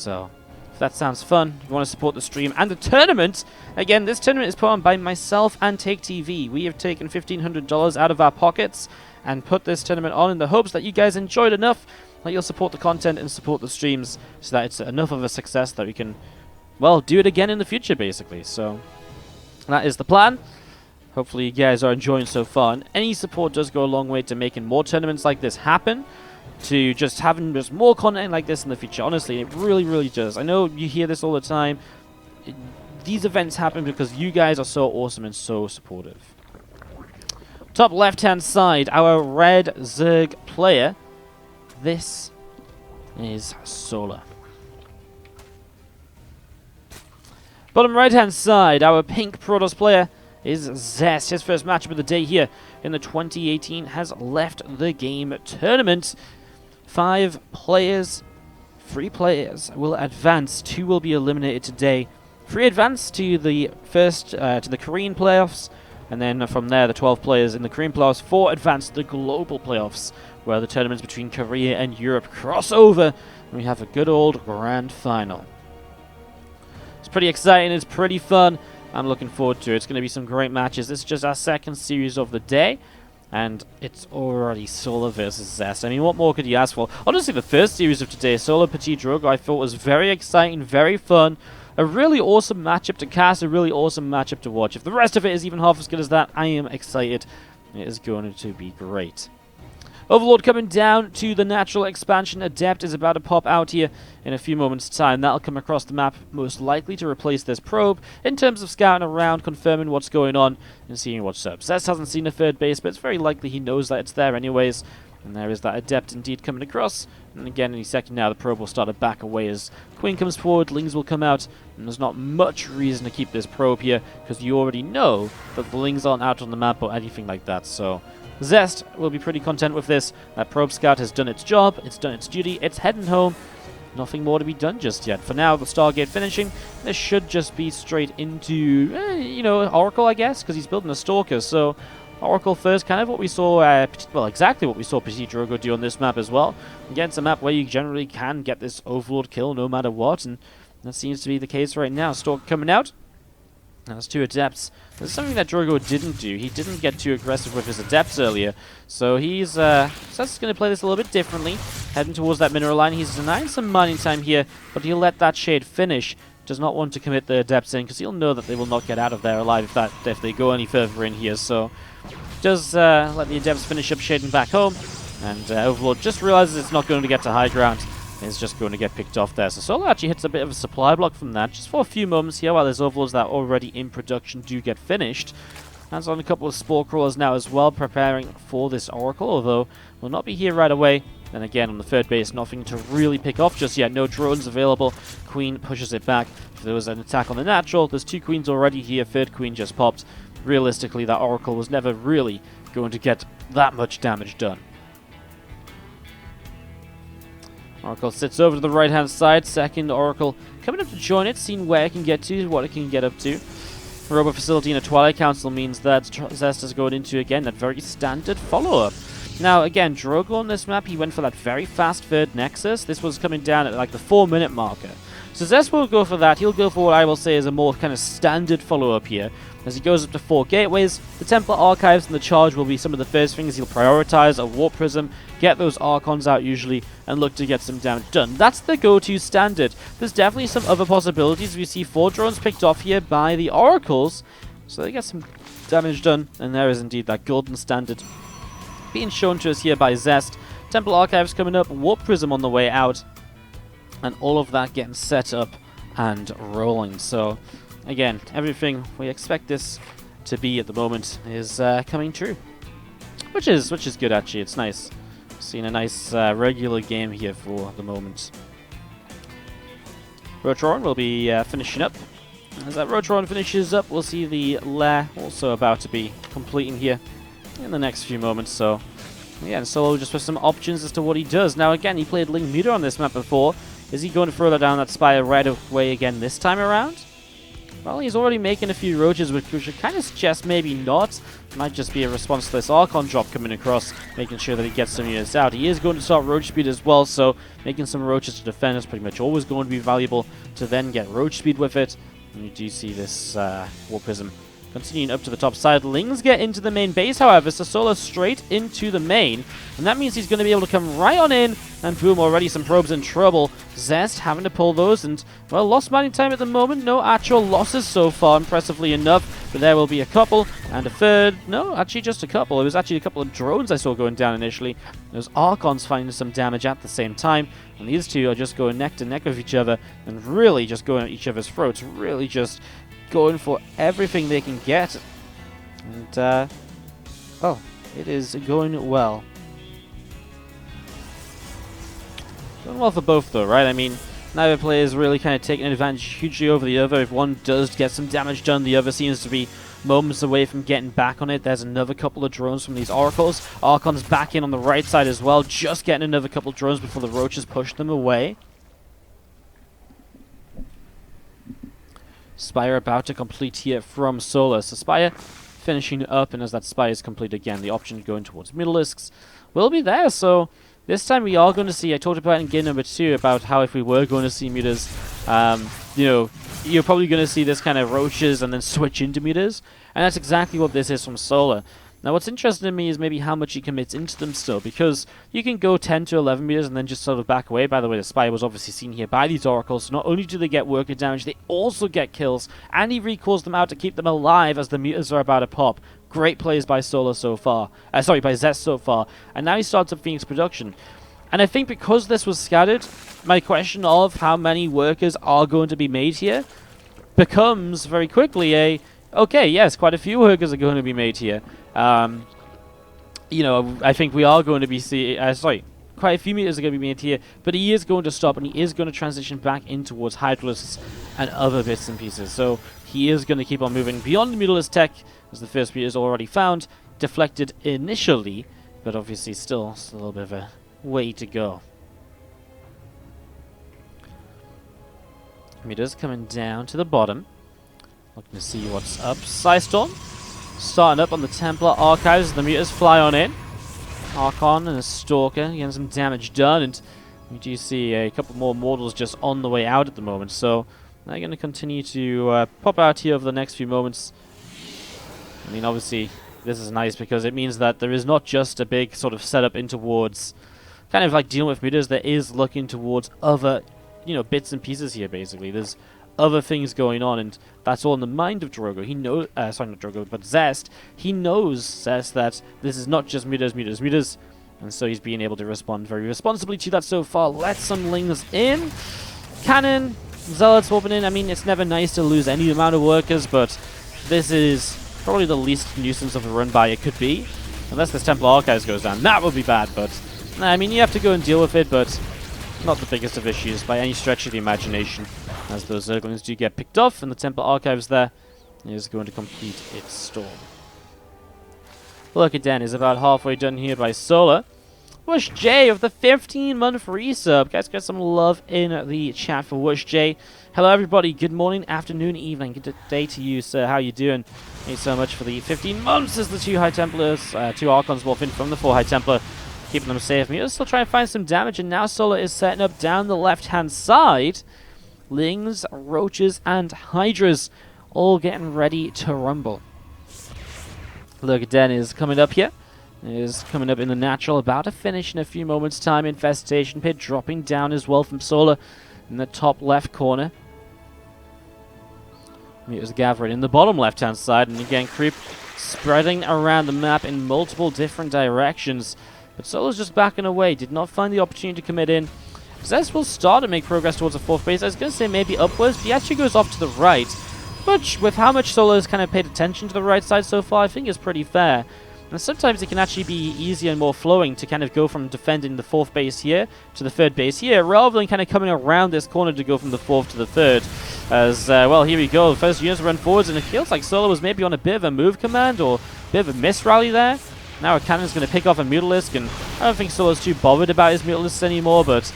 So if that sounds fun, if you want to support the stream and the tournament, again, this tournament is put on by myself and Take TV. We have taken $1,500 out of our pockets and put this tournament on in the hopes that you guys enjoyed enough that you'll support the content and support the streams so that it's enough of a success that we can, well, do it again in the future, basically. So that is the plan. Hopefully you guys are enjoying so far, and any support does go a long way to making more tournaments like this happen, to just having just more content like this in the future. Honestly, it really, really does. I know you hear this all the time. These events happen because you guys are so awesome and so supportive. Top left-hand side, our red Zerg player. This is Solar. Bottom right-hand side, our pink Protoss player is Zest. His first matchup of the day here in the 2018 has left the game tournament. 5 players, 3 players will advance. 2 will be eliminated today. 3 advance to the first, to the Korean playoffs, and then from there, the 12 players in the Korean playoffs. 4 advance to the global playoffs, where the tournaments between Korea and Europe cross over, and we have a good old grand final. It's pretty exciting. It's pretty fun. I'm looking forward to it. It's going to be some great matches. This is just our second series of the day, and it's already Solar versus Zest. I mean, what more could you ask for? Honestly, the first series of today, Solar Petit Drogo, I thought was very exciting, very fun. A really awesome matchup to cast, a really awesome matchup to watch. If the rest of it is even half as good as that, I am excited. It is going to be great. Overlord coming down to the natural expansion. Adept is about to pop out here in a few moments' time. That'll come across the map, most likely to replace this probe in terms of scouting around, confirming what's going on, and seeing what's up. Zest hasn't seen a third base, but it's very likely he knows that it's there anyways. And there is that Adept indeed coming across. And again, any second now, the probe will start to back away as Queen comes forward, Lings will come out, and there's not much reason to keep this probe here, because you already know that the Lings aren't out on the map or anything like that, so Zest will be pretty content with this. That probe scout has done its job, it's done its duty, it's heading home. Nothing more to be done just yet. For now, the Stargate finishing, this should just be straight into, you know, Oracle, I guess, because he's building a Stalker, so Oracle first, kind of what we saw, well, exactly what we saw Petit Drogo do on this map as well. Again, it's a map where you generally can get this Overlord kill no matter what, and that seems to be the case right now. Stalker coming out. There's 2 Adepts. There's something that Drogo didn't do. He didn't get too aggressive with his Adepts earlier, so he's just going to play this a little bit differently. Heading towards that mineral line. He's denying some mining time here, but he'll let that Shade finish. Does not want to commit the Adepts in, because he'll know that they will not get out of there alive if they go any further in here, so does let the Adepts finish up shading back home, and Overlord just realizes it's not going to get to high ground. It's just going to get picked off there. So Solar actually hits a bit of a supply block from that, just for a few moments here, while there's Overlords that are already in production do get finished. Hands on a couple of Spore Crawlers now as well, preparing for this Oracle, although will not be here right away. Then again, on the third base, nothing to really pick off just yet. No drones available. Queen pushes it back. If there was an attack on the natural, there's 2 Queens already here. Third Queen just popped. Realistically, that Oracle was never really going to get that much damage done. Oracle sits over to the right-hand side. Second Oracle coming up to join it, seeing where it can get to, what it can get up to. Robo Facility in a Twilight Council means that Zest is going into, again, that very standard follow-up. Now, again, Drogo on this map, he went for that very fast third Nexus. This was coming down at like the 4-minute marker. So Zest won't go for that. He'll go for what I will say is a more kind of standard follow-up here. As he goes up to 4 gateways, the Templar Archives and the Charge will be some of the first things he'll prioritize. A Warp Prism, get those Archons out usually, and look to get some damage done. That's the go-to standard. There's definitely some other possibilities. We see 4 drones picked off here by the Oracles, so they get some damage done, and there is indeed that golden standard being shown to us here by Zest. Temple Archives coming up, Warp Prism on the way out, and all of that getting set up and rolling. So again, everything we expect this to be at the moment is coming true, which is good actually. It's nice seeing a nice regular game here for the moment. Rotoron will be finishing up. As that Rotoron finishes up, we'll see the lair also about to be completing here in the next few moments. So yeah, and Solo just for some options as to what he does. Now again, he played Ling Muta on this map before. Is he going to throw that down that spire right away again this time around? well, he's already making a few roaches, which should kind of suggest maybe not. Might just be a response to this Archon drop coming across, making sure that he gets some units out. He is going to start roach speed as well, so making some roaches to defend is pretty much always going to be valuable to then get roach speed with it. And you do see this War Prism continuing up to the top side. Lings get into the main base, however, so Solar straight into the main. And that means he's going to be able to come right on in. And boom, already some probes in trouble. Zest having to pull those. And, well, lost mining time at the moment. No actual losses so far, impressively enough. But there will be a couple. And a third. No, actually just a couple. It was actually a couple of drones I saw going down initially. Those Archons finding some damage at the same time. And these two are just going neck to neck with each other. And really just going at each other's throats. Really just going for everything they can get. And, well, it is going well. Going well for both, though, right? I mean, neither player is really kind of taking advantage hugely over the other. If one does get some damage done, the other seems to be moments away from getting back on it. There's another couple of drones from these oracles. Archon's back in on the right side as well, just getting another couple of drones before the roaches push them away. Spire about to complete here from Solar. So Spire finishing up, and as that Spire is complete again, the option going towards Middleisks will be there. So this time we are going to see, I talked about in game number 2 about how if we were going to see mutas, you know, you're probably going to see this kind of roaches and then switch into mutas. And that's exactly what this is from Solar. Now what's interesting to me is maybe how much he commits into them still, because you can go 10 to 11 meters and then just sort of back away. By the way, the Spire was obviously seen here by these oracles, so not only do they get worker damage, they also get kills, and he recalls them out to keep them alive as the meters are about to pop. Great plays by Solar so far. Sorry, by Zest so far. And now he starts up Phoenix production. And I think because this was scattered, my question of how many workers are going to be made here becomes very quickly a, okay, yes, quite a few workers are going to be made here. You know, I think we are going to be seeing, quite a few meters are going to be made here, but he is going to stop and he is going to transition back in towards Hydralisks and other bits and pieces. So he is going to keep on moving beyond the Mutalisk tech, as the first meter is already found, deflected initially, but obviously still a little bit of a way to go. Meters coming down to the bottom. Looking to see what's up. Psystorm starting up on the Templar Archives. The meters fly on in. Archon and a Stalker getting some damage done, and we do see a couple more mortals just on the way out at the moment. So they're going to continue to pop out here over the next few moments. I mean, obviously, this is nice because it means that there is not just a big sort of setup in towards kind of like dealing with meters. There is looking towards other, you know, bits and pieces here, basically. There's other things going on, and that's all in the mind of Drogo. He knows, sorry, not Drogo, but Zest. He knows, Zest, that this is not just meters, and so he's being able to respond very responsibly to that so far. Let some Lings in. Cannon, Zealots swapping in. I mean, it's never nice to lose any amount of workers, but this is probably the least nuisance of a run by it could be. Unless this Templar Archives goes down. That would be bad, but I mean, you have to go and deal with it, but not the biggest of issues by any stretch of the imagination, as those Zerglings do get picked off, and the Templar Archives there is going to complete its storm. Look at Dan is about halfway done here by Solar. Wush J of the 15-month resub. Guys, get some love in the chat for Wush J. Hello, everybody. Good morning, afternoon, evening. Good day to you, sir. How you doing? Thank you so much for the 15 months as the 2 High Templars, 2 Archons morph in from the 4 High Templar, keeping them safe. We're still trying to find some damage, and now Solar is setting up down the left-hand side. Lings, Roaches, and Hydras all getting ready to rumble. Look at Den is coming up here. Is coming up in the natural, about to finish in a few moments' time. Infestation Pit dropping down as well from Solar in the top left corner. Meters gathering in the bottom left-hand side, and again, creep spreading around the map in multiple different directions. But Solar's just backing away, did not find the opportunity to commit in. Zest will start to make progress towards the 4th base. I was going to say maybe upwards, but he actually goes off to the right. Which, with how much Solar has kind of paid attention to the right side so far, I think is pretty fair. And sometimes it can actually be easier and more flowing to kind of go from defending the 4th base here to the 3rd base here, rather than kind of coming around this corner to go from the 4th to the 3rd. As, well, here we go. The first units run forwards, and it feels like Solar was maybe on a bit of a move command, or a bit of a miss rally there. Now a cannon's going to pick off a Mutalisk, and I don't think Solar's too bothered about his Mutalisks anymore, but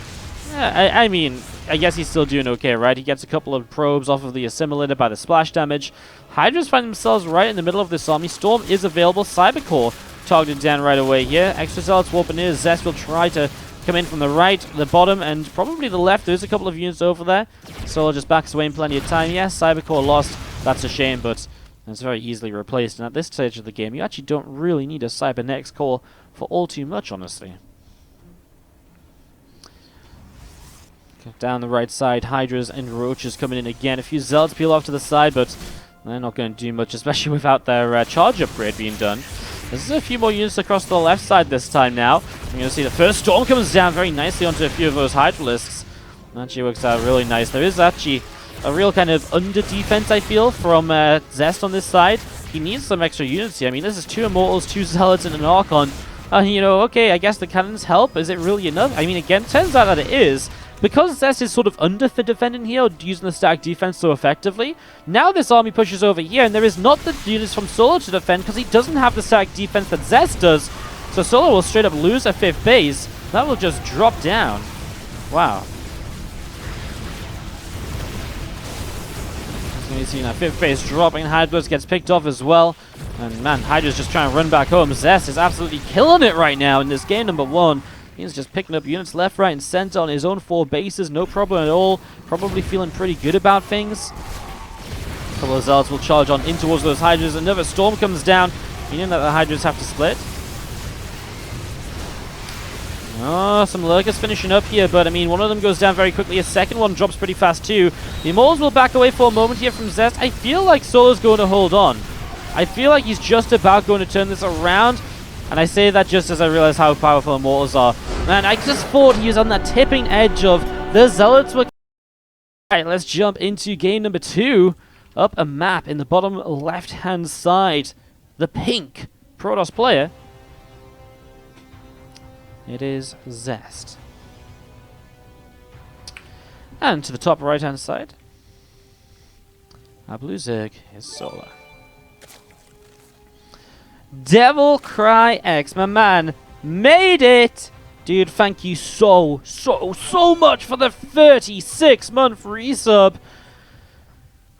yeah, I mean, I guess he's still doing okay, right? He gets a couple of probes off of the assimilator by the splash damage. Hydras find themselves right in the middle of this army. Storm is available. Cybercore targeted down right away here. Extra Zealots warping in. Zest will try to come in from the right, the bottom, and probably the left. There's a couple of units over there. Solar just backs away in plenty of time. Yes, Cybercore lost. That's a shame, but it's very easily replaced. And at this stage of the game, you actually don't really need a Cybernetics core for all too much, honestly. Down the right side, Hydras and Roaches coming in again. A few Zealots peel off to the side, but they're not going to do much, especially without their charge upgrade being done. There's a few more units across the left side this time now. You're going to see the first Storm comes down very nicely onto a few of those Hydralisks. Actually works out really nice. There is actually a real kind of under-defense, I feel, from Zest on this side. He needs some extra units here. I mean, this is 2 Immortals, 2 Zealots, and an Archon. You know, okay, I guess the cannons help. Is it really enough? I mean, again, turns out that it is. Because Zest is sort of defending here, or using the stack defense so effectively, now this army pushes over here, and there is not the units from Solo to defend, because he doesn't have the stack defense that Zest does. So Solo will straight up lose a 5th base. That will just drop down. Wow. You see that 5th base dropping. Hydra's gets picked off as well. And man, Hydra's just trying to run back home. Zest is absolutely killing it right now in this game number 1. He's just picking up units left, right, and center on his own 4 bases. No problem at all. Probably feeling pretty good about things. A couple of Zealots will charge on in towards those Hydras. Another Storm comes down, meaning that the Hydras have to split. Oh, some Lurkers finishing up here, but I mean, one of them goes down very quickly. A second one drops pretty fast too. The Immortals will back away for a moment here from Zest. I feel like Solo's going to hold on. I feel like he's just about going to turn this around. And I say that just as I realize how powerful Immortals are. Man, I just thought he was on that tipping edge of the Zealots were... Alright, let's jump into game number 2. Up a map in the bottom left-hand side. The pink Protoss player. It is Zest. And to the top right-hand side, our blue Zerg is Solar. Devil Cry X, my man, made it! Dude, thank you so much for the 36-month resub.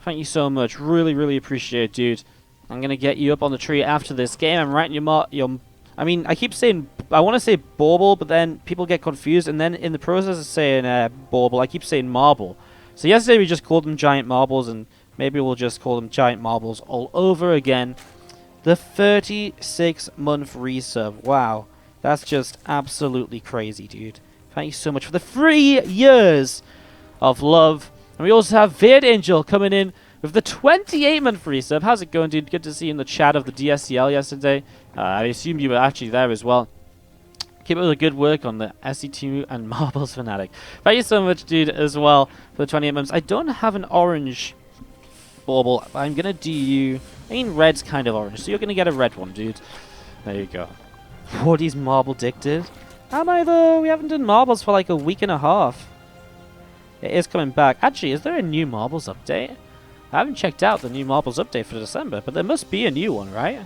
Thank you so much. Really appreciate it, dude. I'm going to get you up on the tree after this game. I'm writing your I mean, I keep saying, I want to say bauble, but then people get confused, and then in the process of saying bauble, I keep saying marble. So yesterday we just called them giant marbles, and maybe we'll just call them giant marbles all over again. The 36-month resub. Wow. That's just absolutely crazy, dude. Thank you so much for the 3 years of love. And we also have Veered Angel coming in with the 28-month resub. How's it going, dude? Good to see you in the chat of the DSCL yesterday. I assume you were actually there as well. Keep up the good work on the SC2 and Marbles Fanatic. Thank you so much, dude, as well, for the 28 months. I don't have an orange bauble. I'm going to do you... I mean, red's kind of orange, so you're going to get a red one, dude. There you go. Wardy's marble addicted. Am I, though? We haven't done marbles for like a week and a half. It is coming back. Actually, is there a new marbles update? I haven't checked out the new marbles update for December, but there must be a new one, right?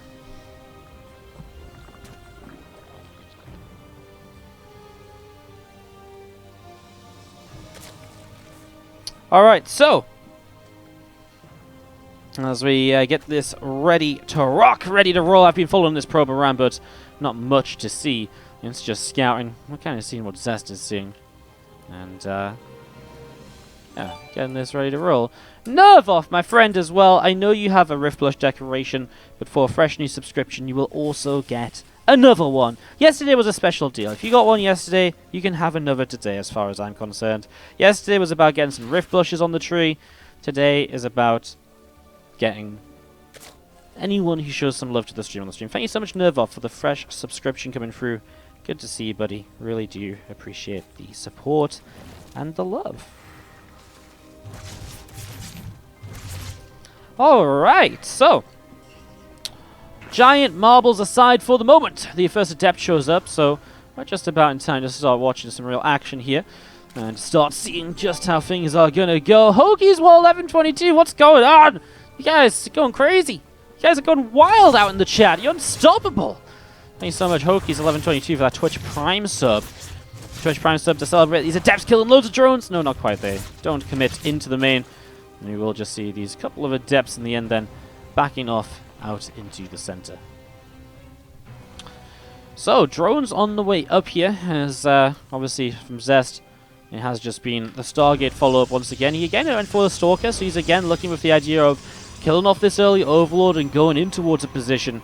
Alright, so as we get this ready to rock, ready to roll, I've been following this probe around, but not much to see. It's just scouting. We're kind of seeing what Zest is seeing. And, yeah, getting this ready to roll. Nerve off, my friend, as well. I know you have a Rift Blush decoration, but for a fresh new subscription, you will also get another one. Yesterday was a special deal. If you got one yesterday, you can have another today, as far as I'm concerned. Yesterday was about getting some Rift Blushes on the tree. Today is about getting anyone who shows some love to the stream on the stream. Thank you so much, Nerve off, for the fresh subscription coming through. Good to see you, buddy. Really do appreciate the support and the love. Alright, so giant marbles aside for the moment. The first adept shows up, so we're just about in time to start watching some real action here and start seeing just how things are gonna go. Hoagie's Wall 1122, what's going on? You guys are going crazy. You guys are going wild out in the chat. You're unstoppable. Thank you so much, Hoagie's 1122, for that Twitch Prime sub. Twitch Prime sub to celebrate these adepts killing loads of drones. No, not quite. They don't commit into the main. And we will just see these couple of adepts in the end then backing off out into the center. So, drones on the way up here, as obviously from Zest, it has just been the Stargate follow-up once again. He again went for the Stalker, so he's again looking with the idea of killing off this early Overlord and going in towards a position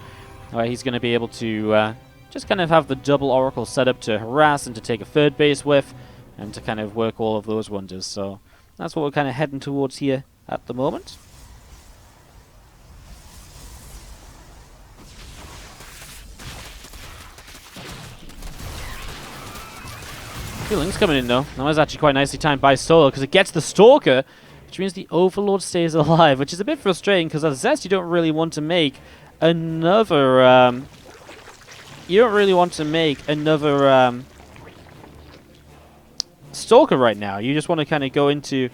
where he's going to be able to just kind of have the double Oracle set up to harass and to take a third base with, and to kind of work all of those wonders. So, that's what we're kind of heading towards here at the moment. Healing's coming in though. That was actually quite nicely timed by Solo because it gets the Stalker, which means the Overlord stays alive, which is a bit frustrating because as Zest you don't really want to make another Stalker right now. You just want to kind of go into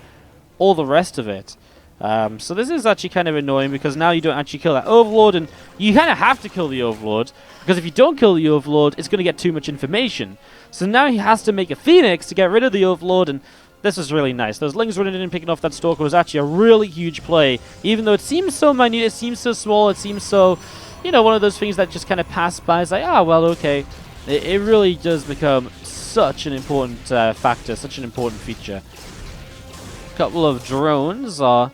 all the rest of it. So this is actually kind of annoying because now you don't actually kill that Overlord, and you kind of have to kill the Overlord because if you don't kill the Overlord, it's going to get too much information. So now he has to make a Phoenix to get rid of the Overlord, and this is really nice. Those Lings running in and picking off that Stalker was actually a really huge play, even though it seems so minute, it seems so small, it seems so, you know, one of those things that just kind of pass by. It's like, ah, well, okay. It really does become such an important factor, such an important feature. A couple of drones are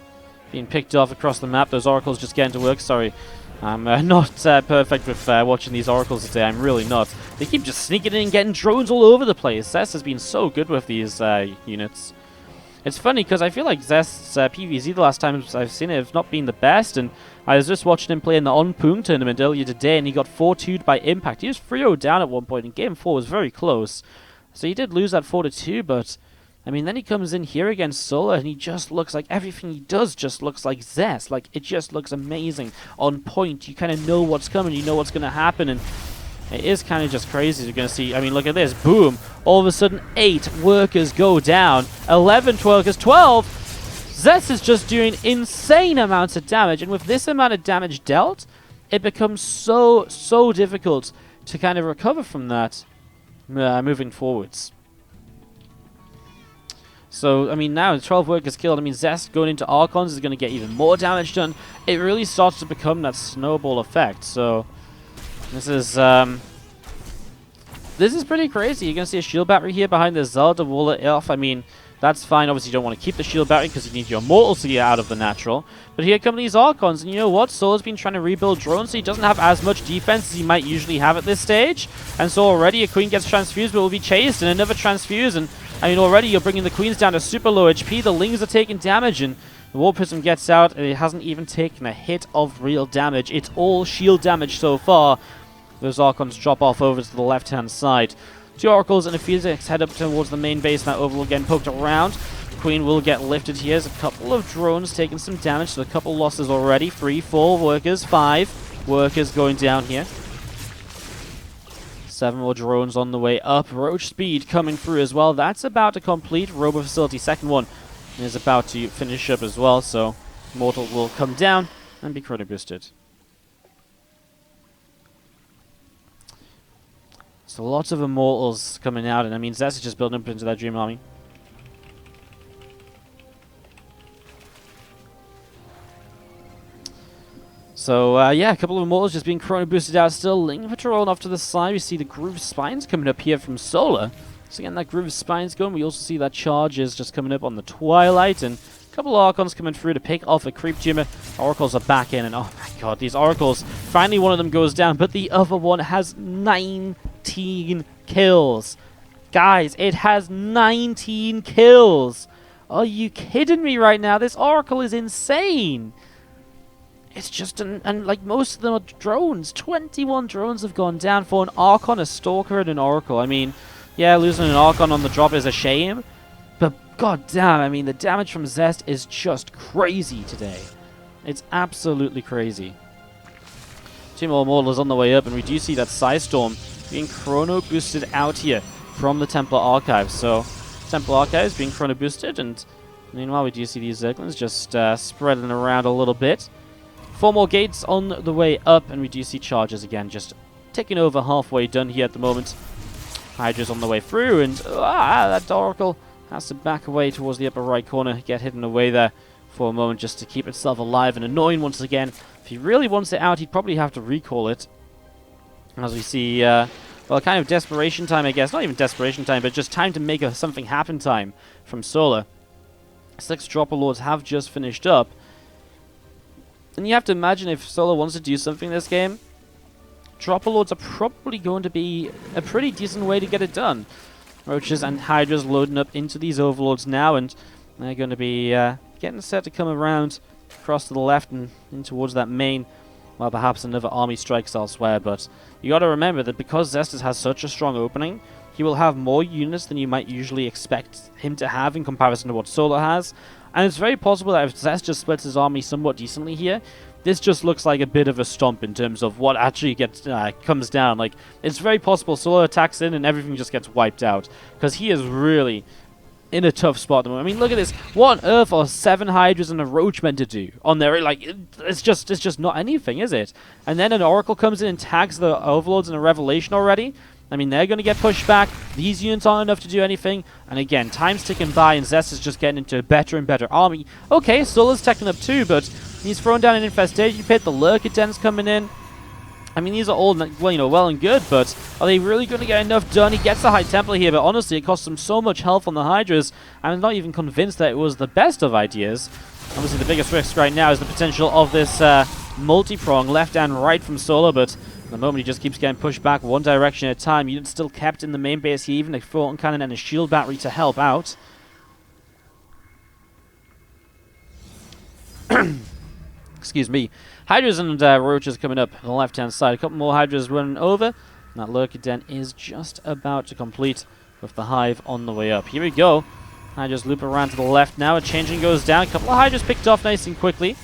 being picked off across the map. Those Oracles just getting to work. Sorry, I'm not perfect with watching these Oracles today. I'm really not. They keep just sneaking in and getting drones all over the place. Zest has been so good with these units. It's funny because I feel like Zest's PvZ the last time I've seen it have not been the best, and I was just watching him play in the On-Poong tournament earlier today, and he got 4-2'd by Impact. He was 3-0 down at one point, and Game 4 was very close. So he did lose that 4-2, but I mean, then he comes in here against Solar, and he just looks like everything he does just looks like Zest. Like, it just looks amazing, on point. You kind of know what's coming, you know what's going to happen, and it is kind of just crazy. You're going to see, I mean, look at this. Boom. All of a sudden, 8 workers go down. 11 workers, 12. Zest is just doing insane amounts of damage, and with this amount of damage dealt, it becomes so difficult to kind of recover from that moving forwards. So, I mean, now 12 workers killed. I mean, Zest going into Archons is going to get even more damage done. It really starts to become that snowball effect. So, this is pretty crazy. You're going to see a shield battery here behind the Zard to wall it off. I mean, that's fine. Obviously, you don't want to keep the shield battery because you need your Mortals to get out of the natural. But here come these Archons. And you know what? Solo's been trying to rebuild drones, so he doesn't have as much defense as he might usually have at this stage. And so already a Queen gets transfused, but will be chased. And another transfuse. And I mean, already you're bringing the Queens down to super low HP. The Lings are taking damage, and the War Prism gets out, and it hasn't even taken a hit of real damage. It's all shield damage so far. Those Archons drop off over to the left-hand side. 2 Oracles and a Phoenix head up towards the main base. Now Overlord getting poked around. Queen will get lifted here. There's a couple of drones taking some damage, so a couple losses already. 3, 4 workers, 5 workers going down here. 7 more drones on the way up. Roach Speed coming through as well. That's about to complete. Robo Facility, second one, is about to finish up as well. So Mortal will come down and be chrono boosted. So lots of Immortals coming out. And I mean, Zest is just building up into that Dream Army. So, yeah, a couple of Immortals just being chrono boosted out still. Ling patrolling off to the side. We see the Groove Spines coming up here from Solar. So again, that Groove Spines going. We also see that Charges just coming up on the Twilight. And a couple of Archons coming through to pick off a Creep Tumor. Oracles are back in. And oh my god, these Oracles. Finally one of them goes down. But the other one has 19 kills. Guys, it has 19 kills. Are you kidding me right now? This Oracle is insane. It's just, and like most of them are drones. 21 drones have gone down for an Archon, a Stalker, and an Oracle. I mean, yeah, losing an Archon on the drop is a shame. But god damn, I mean, the damage from Zest is just crazy today. It's absolutely crazy. 2 more Mortals on the way up, and we do see that Psystorm being chrono boosted out here from the Templar Archives. So, Templar Archives being chrono boosted, and meanwhile we do see these Zerglings just spreading around a little bit. 4 more gates on the way up, and we do see Charges again, just ticking over halfway done here at the moment. Hydra's on the way through, and that Oracle has to back away towards the upper right corner, get hidden away there for a moment just to keep itself alive and annoying once again. If he really wants it out, he'd probably have to recall it. As we see, well, kind of desperation time, I guess. Not even desperation time, but just time to make something happen time from Solar. 6 Dropper Lords have just finished up. And you have to imagine if Solar wants to do something in this game, Dropper Lords are probably going to be a pretty decent way to get it done. Roaches and Hydras loading up into these Overlords now, and they're going to be getting set to come around across to the left and in towards that main. Well, perhaps another army strikes elsewhere, but you got to remember that because Zest has such a strong opening, he will have more units than you might usually expect him to have in comparison to what Solar has. And it's very possible that if Zest just splits his army somewhat decently here, this just looks like a bit of a stomp in terms of what actually gets comes down. Like, it's very possible Solar attacks in and everything just gets wiped out, because he is really in a tough spot at the moment. I mean, look at this. What on earth are 7 Hydras and a Roach meant to do on there? Like, it's just not anything, is it? And then an Oracle comes in and tags the Overlords in a Revelation already. I mean, they're going to get pushed back. These units aren't enough to do anything. And again, time's ticking by, and Zest is just getting into a better and better army. Okay, Solar's teching up too, but he's thrown down an Infestation Pit. The Lurker Den's coming in. I mean, these are all, well, you know, well and good, but are they really going to get enough done? He gets the High Templar here, but honestly, it costs him so much health on the Hydras. I'm not even convinced that it was the best of ideas. Obviously, the biggest risk right now is the potential of this multi-prong left and right from Solar, but at the moment he just keeps getting pushed back one direction at a time. Units still kept in the main base here, even a Photon Cannon and a Shield Battery to help out. Excuse me. Hydras and Roaches coming up on the left-hand side. A couple more Hydras running over. And that Lurker Den is just about to complete with the Hive on the way up. Here we go. Hydras loop around to the left now. A changing goes down. A couple of Hydras picked off nice and quickly.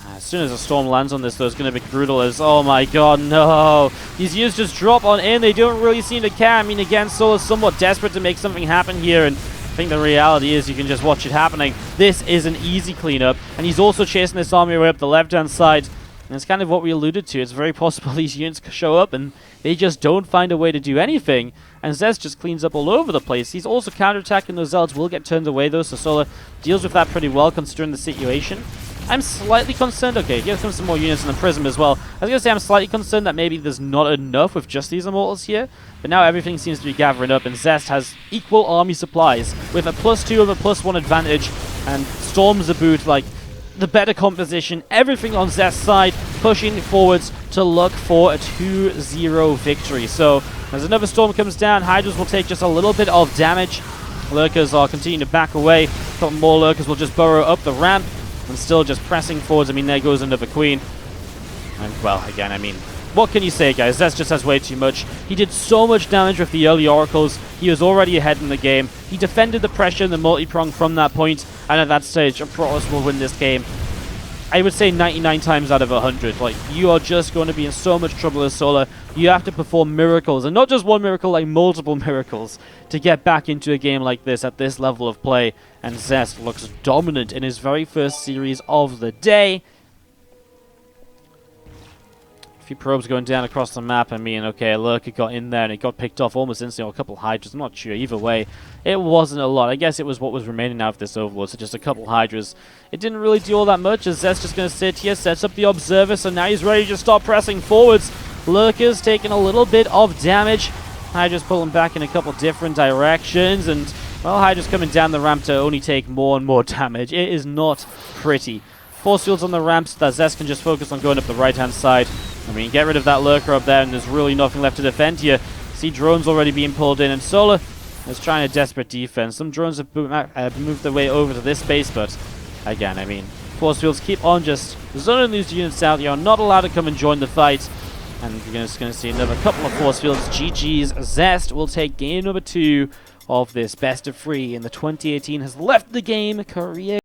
As soon as a storm lands on this, though, it's going to be brutal as, oh my god, no. These units just drop on in. They don't really seem to care. I mean, again, Solar's somewhat desperate to make something happen here, and I think the reality is you can just watch it happening. This is an easy cleanup, and he's also chasing this army way up the left-hand side. And it's kind of what we alluded to. It's very possible these units show up and they just don't find a way to do anything. And Zest just cleans up all over the place. He's also counterattacking. Those Zealots will get turned away though, so Solar deals with that pretty well considering the situation. I'm slightly concerned. Okay, here comes some more units in the Prism as well. I was going to say I'm slightly concerned that maybe there's not enough with just these Immortals here. But now everything seems to be gathering up, and Zest has equal army supplies with a +2 and a +1 advantage. And Storm's about, like, the better composition. Everything on Zest's side, pushing forwards to look for a 2-0 victory. So, as another Storm comes down, Hydras will take just a little bit of damage. Lurkers are continuing to back away. A couple more Lurkers will just burrow up the ramp. And still just pressing forwards. I mean, there goes another Queen. And, well, again, I mean, what can you say, guys? Zest just has way too much. He did so much damage with the early Oracles. He was already ahead in the game. He defended the pressure and the multi-prong from that point. And at that stage, a Protoss will win this game. I would say 99 times out of 100. Like, you are just going to be in so much trouble as Solar. You have to perform miracles. And not just one miracle, like multiple miracles to get back into a game like this at this level of play. And Zest looks dominant in his very first series of the day. A few probes going down across the map. I mean, okay, a Lurker got in there and it got picked off almost instantly. Or a couple Hydras, I'm not sure. Either way, it wasn't a lot. I guess it was what was remaining now of this Overlord, so just a couple Hydras. It didn't really do all that much as Zest just going to sit here, sets up the Observer, so now he's ready to start pressing forwards. Lurkers taking a little bit of damage. Hydras pulling back in a couple different directions, and, well, Hydras coming down the ramp to only take more and more damage. It is not pretty. Force fields on the ramps that Zest can just focus on going up the right-hand side. I mean, get rid of that Lurker up there, and there's really nothing left to defend here. See drones already being pulled in, and Solar is trying a desperate defense. Some drones have moved their way over to this base, but again, I mean, force fields keep on just zoning these units out. You're not allowed to come and join the fight. And you're just going to see another couple of force fields. GG's. Zest will take game number 2 of this best of 3, and the 2018 has left the game. Korea